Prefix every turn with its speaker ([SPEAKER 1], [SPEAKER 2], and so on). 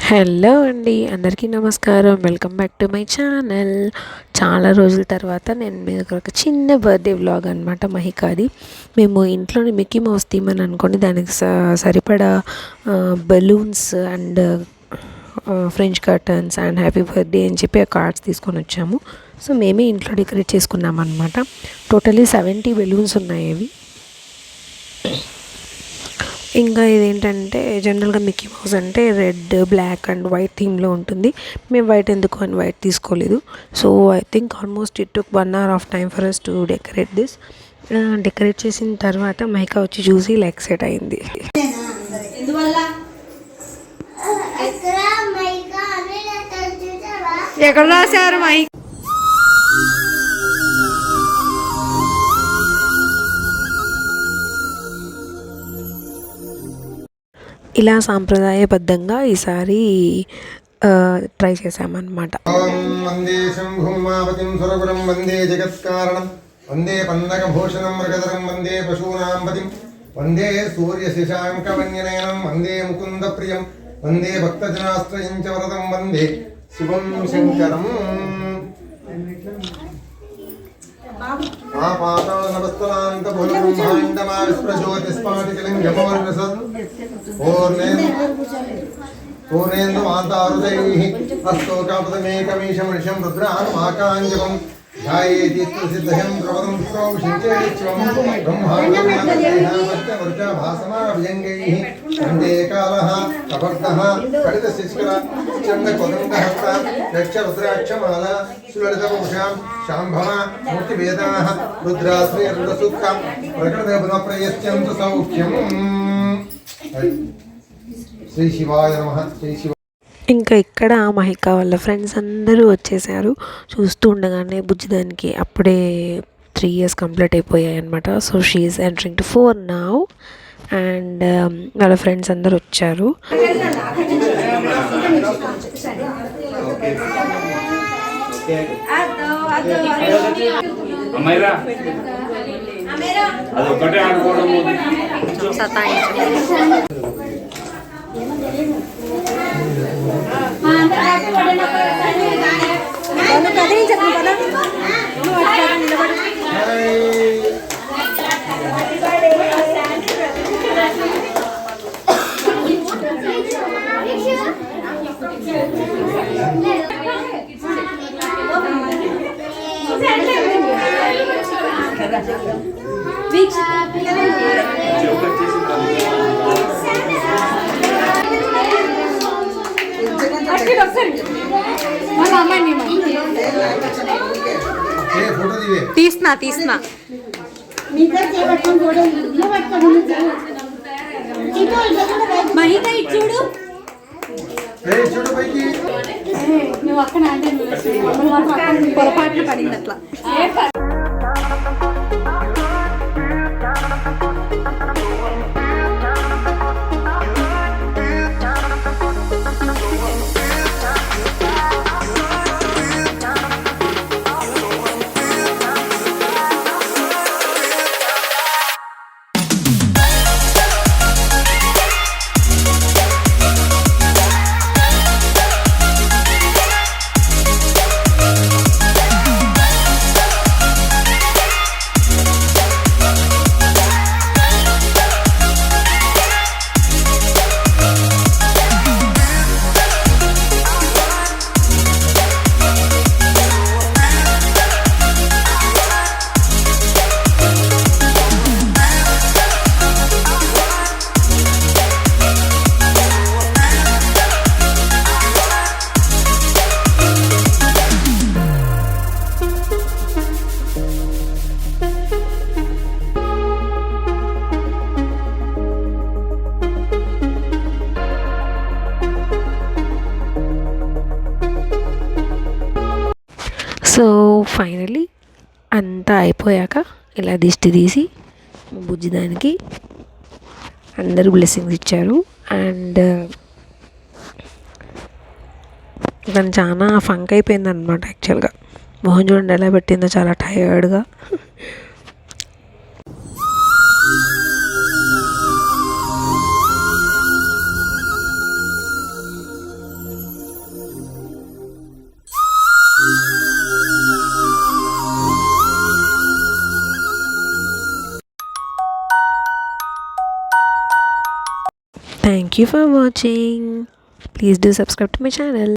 [SPEAKER 1] Hello అండి, అందరికీ నమస్కారం. Welcome back to my channel. చాలా రోజుల తర్వాత నేను మీకు ఒక చిన్న బర్త్డే వ్లాగ్ అనమాట. మహికాది మేము ఇంట్లోనే మిక్కీ మౌస్ థీమ్ అని అనుకోండి, దానికి సరిపడా balloons and French curtains and happy birthday అని చెప్పి ఆ కార్డ్స్ తీసుకొని వచ్చాము. సో మేమే ఇంట్లో డెకరేట్ చేసుకున్నాం అనమాట. టోటలీ 70 బెలూన్స్ ఉన్నాయి. అవి ఇంకా ఇదేంటంటే జనరల్గా మిక్కీ మౌస్ అంటే రెడ్, బ్లాక్ అండ్ వైట్ థీమ్లో ఉంటుంది. మేము వైట్ ఎందుకు అని వైట్ తీసుకోలేదు. So I think almost it took 1 hour of time for us to decorate this. Decorate చేసిన తర్వాత మైకా వచ్చి చూసి ఇలా ఎక్సైట్ అయింది. ఎక్కడ రాశారు మైక్? ఇలా సాంప్రదాయబద్ధంగా ఈసారి ట్రై చేసామన్నమాట.
[SPEAKER 2] వందే శంభుమావతిం సురగురం వందే జగత్కారణం వందే పన్నగభూషణం మృగధరం వందే పశూనాం పతిం వందే సూర్యశశాంకవన్యనయనం వందే ముకుంద ప్రియం వందే భక్తజనాశ్రయం చ వరదం వందే శివం శంకరం. పూర్ణేందుమాతారుదైః హస్తోకాపదమేకమీశమనిశం రుద్రానుమాకాంజపం ధ్యాయేతి సిద్ధయం ద్రవదం విశ్వౌషించేత్వం బ్రహ్మాండమృతభాసమాభ్యంగైః వందే కాలః కపర్దః కడితశిష్కర చండకొదండహస్త యక్ష రుద్రాక్షమాల సులలితపుషాం శాంభవ మూర్తివేదాః రుద్రాశ్రయ రుద్రసూక్తం ప్రకృతిగుణప్రయస్యంతు సౌఖ్యం. శ్రీ శివాయ నమః. శ్రీ శివ.
[SPEAKER 1] ఇంకా ఇక్కడ మహిక వాళ్ళ ఫ్రెండ్స్ అందరూ వచ్చేసారు. చూస్తూ ఉండగానే బుజ్జిదానికి అప్పుడే 3 years కంప్లీట్ అయిపోయాయి అనమాట. So she is entering to 4 now and వాళ్ళ ఫ్రెండ్స్ అందరూ వచ్చారు. తీస్తున్నా మహిక చూడు. నువ్వు అక్కడ పొరపాట్లు పడింది అట్లా. సో ఫైనలీ అంతా అయిపోయాక ఇలా దిష్టి తీసి బుజ్జిదానికి అందరూ బ్లెస్సింగ్స్ ఇచ్చారు. అండ్ తను చాలా ఫంక్ అయిపోయింది అనమాట. యాక్చువల్గా మొహం చూడండి ఎలా పెట్టిందో, చాలా టయర్డ్గా. Thank you for watching. Please do subscribe to my channel.